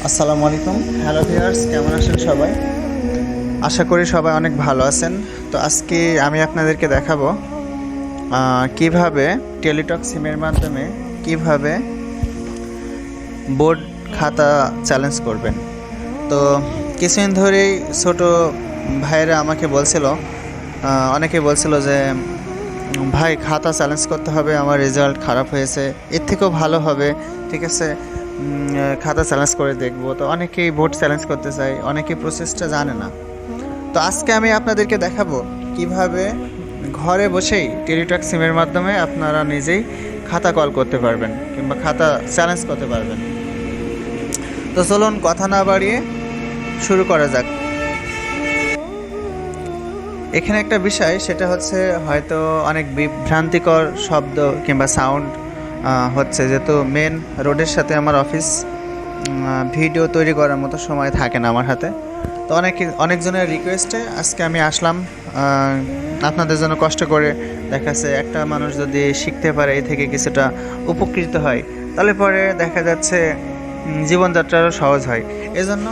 আসসালামু আলাইকুম। Hello viewers, কেমন আছেন সবাই? আশা করি সবাই অনেক ভালো আছেন। তো আজকে আমি আপনাদেরকে দেখাবো কিভাবে টেলিটক সিমের মাধ্যমে কিভাবে বোর্ড খাতা চ্যালেঞ্জ করবেন। তো কিছুদিন ধরেই ছোট ভাইয়েরা আমাকে বলছিল, অনেকে বলছিল যে ভাই খাতা চ্যালেঞ্জ করতে হবে, আমার রেজাল্ট খারাপ হয়েছে, এর থেকেও ভালো হবে, ঠিক আছে খাতা চ্যালেঞ্জ করে দেখব। তো অনেকেই বোর্ড চ্যালেঞ্জ করতে চায়, অনেকেই প্রসেসটা জানে না। তো আজকে আমি আপনাদেরকে দেখাবো কিভাবে ঘরে বসেই টেলিটক সিমের মাধ্যমে আপনারা নিজেই খাতা কল করতে পারবেন কিংবা খাতা চ্যালেঞ্জ করতে পারবেন। তো চলুন কথা না বাড়িয়ে শুরু করা যাক। এখানে একটা বিষয়, সেটা হচ্ছে হয়তো অনেক বিভ্রান্তিকর শব্দ কিংবা সাউন্ড হচ্ছে, যেহেতু মেন রোডের সাথে আমার অফিস, ভিডিও তৈরি করার মতো সময় থাকে না আমার হাতে। তো অনেকজনের রিকোয়েস্টে আজকে আমি আসলাম আপনাদের জন্য কষ্ট করে। দেখাচ্ছে একটা মানুষ যদি শিখতে পারে, এই থেকে কিছুটা উপকৃত হয়, তাহলে পরে দেখা যাচ্ছে জীবনযাত্রারও সহজ হয়। এজন্য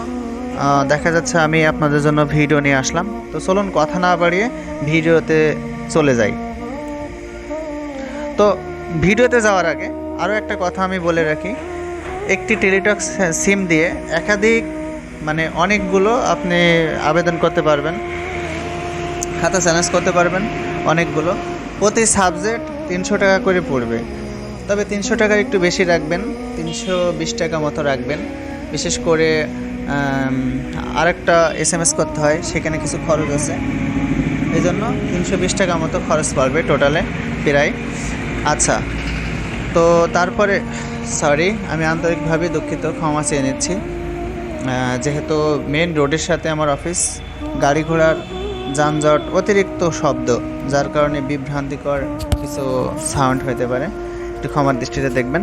দেখা যাচ্ছে আমি আপনাদের জন্য ভিডিও নিয়ে আসলাম। তো চলুন কথা না বাড়িয়ে ভিডিওতে চলে যাই। তো ভিডিওতে যাওয়ার আগে আরও একটা কথা আমি বলে রাখি, একটি টেলিটক সিম দিয়ে একাধিক অনেকগুলো আপনি আবেদন করতে পারবেন, খাতা চ্যালেঞ্জ করতে পারবেন অনেকগুলো। প্রতি সাবজেক্ট 300 টাকা করে পড়বে, তবে 300 টাকার একটু বেশি রাখবেন, 320 টাকা মতো রাখবেন। বিশেষ করে আরেকটা SMS করতে হয়, সেখানে কিছু খরচ আছে, এই জন্য 320 টাকা মতো খরচ পড়বে টোটালে প্রায়। আচ্ছা, তো তারপরে সরি, আমি আন্তরিকভাবে দুঃখিত, ক্ষমা চেয়ে নিচ্ছি। যেহেতু মেন রোডের সাথে আমার অফিস, গাড়ি ঘোড়ার যানজট, অতিরিক্ত শব্দ, যার কারণে বিভ্রান্তিকর কিছু সাউন্ড হতে পারে, একটু ক্ষমার দৃষ্টিতে দেখবেন।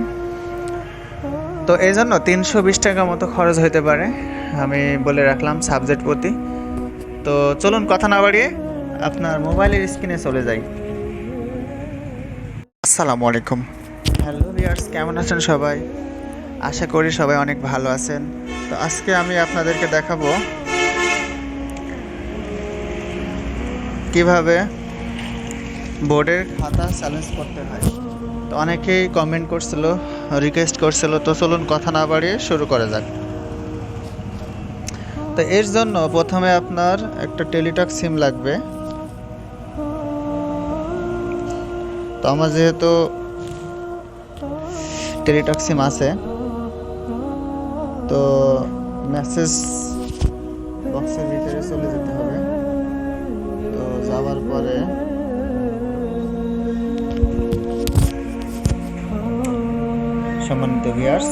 তো এই জন্য 320 টাকা মতো খরচ হতে পারে, আমি বলে রাখলাম সাবজেক্ট প্রতি। তো চলুন কথা না বাড়িয়ে আপনার মোবাইলের স্ক্রিনে চলে যাই। আসসালামু আলাইকুম। হ্যালো ভিউয়ার্স, কেমন আছেন সবাই? আশা করি সবাই অনেক ভালো আছেন। তো আজকে আমি আপনাদেরকে দেখাবো কিভাবে বোর্ডের খাতা চ্যালেঞ্জ করতে হয়। তো অনেকেই কমেন্ট করছিল, রিকোয়েস্ট করছিল। তো চলুন কথা না বাড়িয়ে শুরু করা যাক। তো এর জন্য প্রথমে আপনার একটা টেলিটক সিম লাগবে। তো আমার যেহেতু টেলিটক সিম আছে, তো মেসেজ বক্সের ভিতরে চলে যেতে হবে। তো যাওয়ার পরে সম্মানিত ভিউয়ার্স,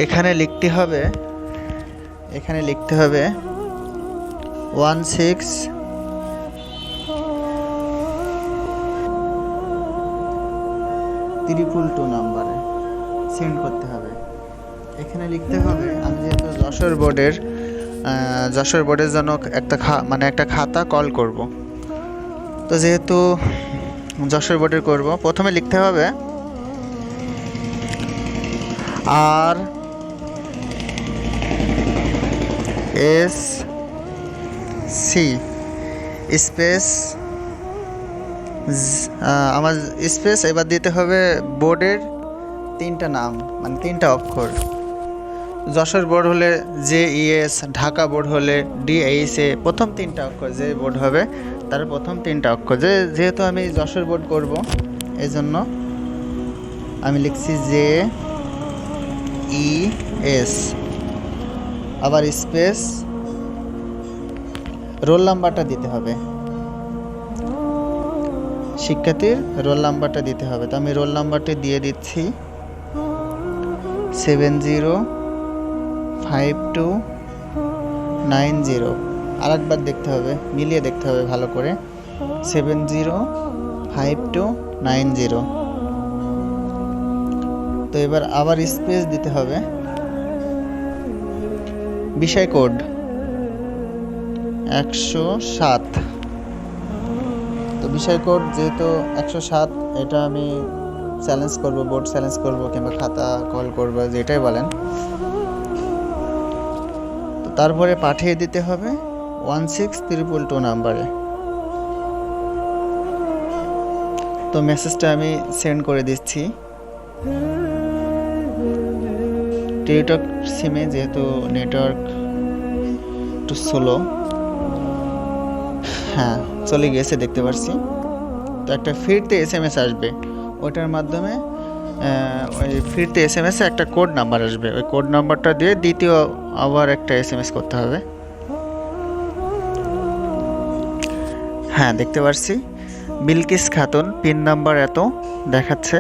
এখানে লিখতে হবে 1622 নাম্বারে সেন্ড করতে হবে। এখানে লিখতে হবে, আমি যেহেতু যশোর বোর্ডের জন্য একটা খাতা কল করব। তো যেহেতু যশোর বোর্ডের করব, প্রথমে লিখতে হবে RSC স্পেস আমার স্পেস, এবার দিতে হবে বোর্ডের 3টা নাম, 3টা অক্ষর। যশোর বোর্ড হলে JES, ঢাকা বোর্ড হলে DHA, প্রথম 3টা অক্ষর যে বোর্ড হবে তার প্রথম 3টা অক্ষর। যেহেতু আমি যশোর বোর্ড করব, এই জন্য আমি লিখছি JES, আবার স্পেস, রোল নাম্বারটা দিতে হবে, শিক্ষার্থীর রোল নাম্বারটা দিতে হবে। তো আমি রোল নাম্বারটি দিয়ে দিচ্ছি 705290। আরেকবার দেখতে হবে, মিলিয়ে দেখতে হবে ভালো করে, 705290। তো এবার আবার স্পেস দিতে হবে, বিষয় কোড 107। তো বিষয় কোড যেহেতু 107, এটা আমি চ্যালেঞ্জ করব, বোর্ড চ্যালেঞ্জ করব কিংবা খাতা কল করব, যেটাই বলেন। তো তারপরে পাঠিয়ে দিতে হবে 16322 নাম্বারে। তো মেসেজটা আমি সেন্ড করে দিচ্ছি। টেলিটক সিমে যেহেতু নেটওয়ার্ক একটু স্লো, হ্যাঁ চলে গিয়েছে দেখতে পাচ্ছি। তো একটা ফিরতে SMS আসবে, ওটার মাধ্যমে ওই ফিরতে SMS-এ একটা কোড নাম্বার আসবে, ওই কোড নাম্বারটা দিয়ে দ্বিতীয় আবার একটা SMS করতে হবে। হ্যাঁ দেখতে পাচ্ছি বিলকিস খাতুন, পিন নাম্বার এত দেখাচ্ছে,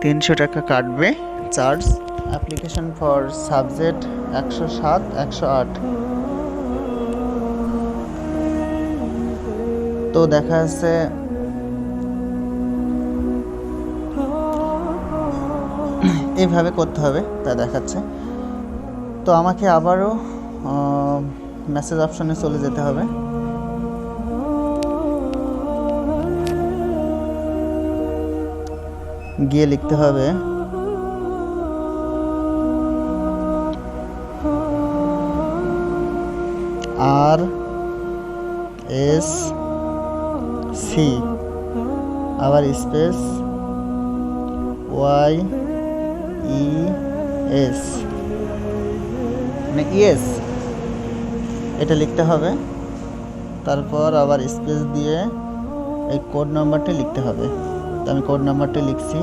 300 টাকা কাটবে চার্জ। Application for subject 107 108। তো দেখা যাচ্ছে এইভাবে করতে হবে তা দেখাচ্ছে। তো আমাকে আবারও মেসেজ অপশনে চলে যেতে হবে। গিয়ে লিখতে হবে RSC আবার স্পেস YES মানে ইয়েস, এটা লিখতে হবে। তারপর আবার স্পেস দিয়ে এই কোড নাম্বারটি লিখতে হবে। তো আমি কোড নাম্বারটি লিখছি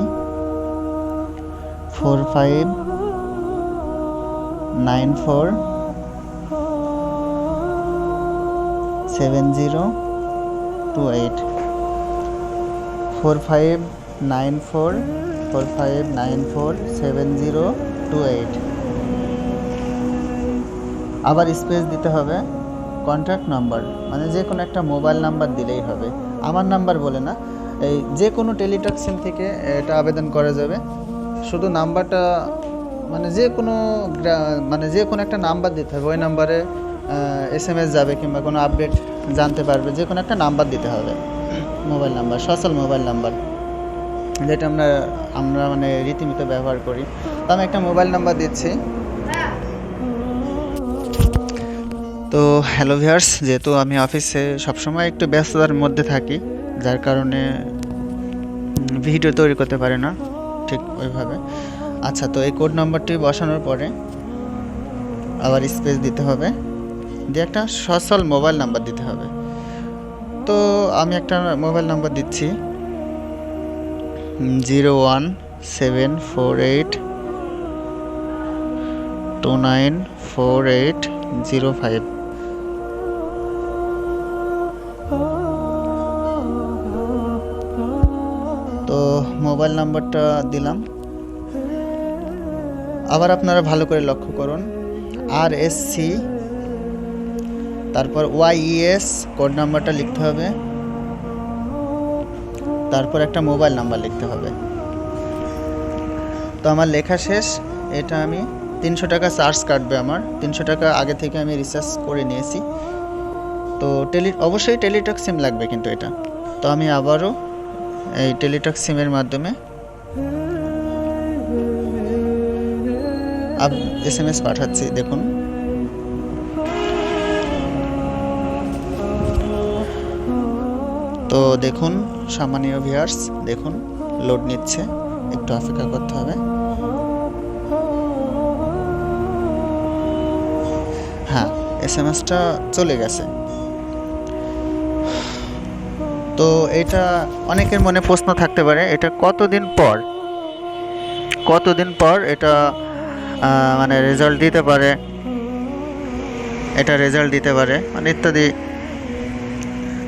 45947028 45947028। আবার স্পেস দিতে হবে কন্ট্যাক্ট নাম্বার, মানে যে কোনো একটা মোবাইল নাম্বার দিলেই হবে, আমার নাম্বার বলে না। এই যে কোনো টেলিটক সিম থেকে এটা আবেদন করা যাবে। শুধু নাম্বারটা মানে যে কোনো একটা নাম্বার দিতে হবে, ওই নাম্বারে SMS যাবে কিংবা কোনো আপডেট জানতে পারবে, যে কোনো একটা নাম্বার দিতে হবে, মোবাইল নাম্বার, সচল মোবাইল নাম্বার, যেটা আমরা মানে রীতিমতো ব্যবহার করি। তো আমি একটা মোবাইল নাম্বার দিচ্ছি। তো হ্যালো ভিউয়ার্স, যেহেতু আমি অফিসে সবসময় একটু ব্যস্ততার মধ্যে থাকি, যার কারণে ভিডিও তৈরি করতে পারি না ঠিক ওইভাবে। আচ্ছা, তো এই কোড নাম্বারটি বসানোর পরে আবার স্পেস দিতে হবে, দিয়ে একটা সচল মোবাইল নাম্বার দিতে হবে। তো আমি একটা মোবাইল নাম্বার দিচ্ছি 01748294805। তো মোবাইল নাম্বারটা দিলাম। আবার আপনারা ভালো করে লক্ষ্য করুন, RSC তারপর YES কোড নাম্বারটা লিখতে হবে, তারপর একটা মোবাইল নাম্বার লিখতে হবে। তো আমার লেখা শেষ। এটা আমি 300 টাকা চার্জ কাটবে, আমার 300 টাকা আগে থেকে আমি রিচার্জ করে নিয়েছি। তো অবশ্যই টেলিটক সিম লাগবে কিন্তু এটা। তো আমি আবারও এই টেলিটক সিমের মাধ্যমে SMS পাঠাচ্ছি, দেখুন। তো দেখুন সম্মানীয় ভিউয়ার্স, দেখুন লোড নিচ্ছে, একটু অপেক্ষা করতে হবে। হ্যাঁ, SMS-টা চলে গেছে। তো এটা অনেকের মনে প্রশ্ন থাকতে পারে, এটা কতদিন পর এটা মানে রেজাল্ট দিতে পারে, মানে ইত্যাদি।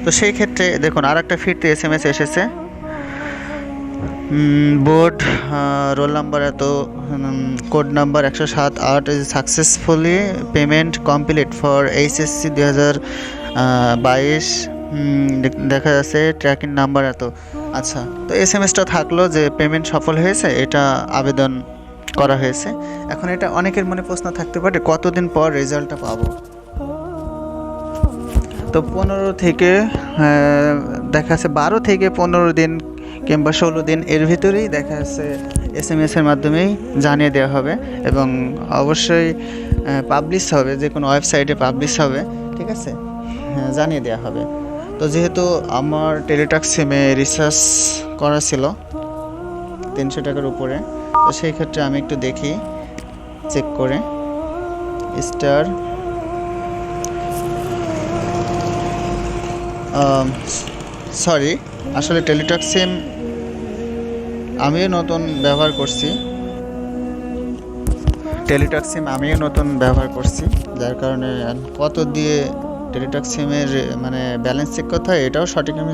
তো সেই ক্ষেত্রে দেখুন আরেকটা ফিরতে SMS এসেছে, বোর্ড রোল নাম্বার এত, code number 107 is successfully payment complete for HSC 2022। দেখা যাচ্ছে ট্র্যাকিং নাম্বার এত। আচ্ছা, তো SMS-টা থাকলো যে পেমেন্ট সফল হয়েছে, এটা আবেদন করা হয়েছে। এখন এটা অনেকের মনে প্রশ্ন থাকতে পারে কতদিন পর রেজাল্টটা পাবো। তো 15 থেকে দেখা যাচ্ছে 12 থেকে 15 দিন কিংবা 16 দিন এর ভিতরেই দেখা যাচ্ছে SMS এর মাধ্যমেই জানিয়ে দেওয়া হবে এবং অবশ্যই পাবলিশ হবে, যে কোনো ওয়েবসাইটে পাবলিশ হবে, ঠিক আছে, হ্যাঁ, জানিয়ে দেওয়া হবে। তো যেহেতু আমার টেলিটক সিমে রিচার্জ করা ছিল 300 টাকার উপরে, তো সেই ক্ষেত্রে আমি একটু দেখি চেক করে স্টার সরি, আসলে টেলিটক সিম আমিও নতুন ব্যবহার করছি, যার কারণে কত দিয়ে টেলিটক সিমের মানে ব্যালেন্স চেক করতে হয় এটাও সঠিক আমি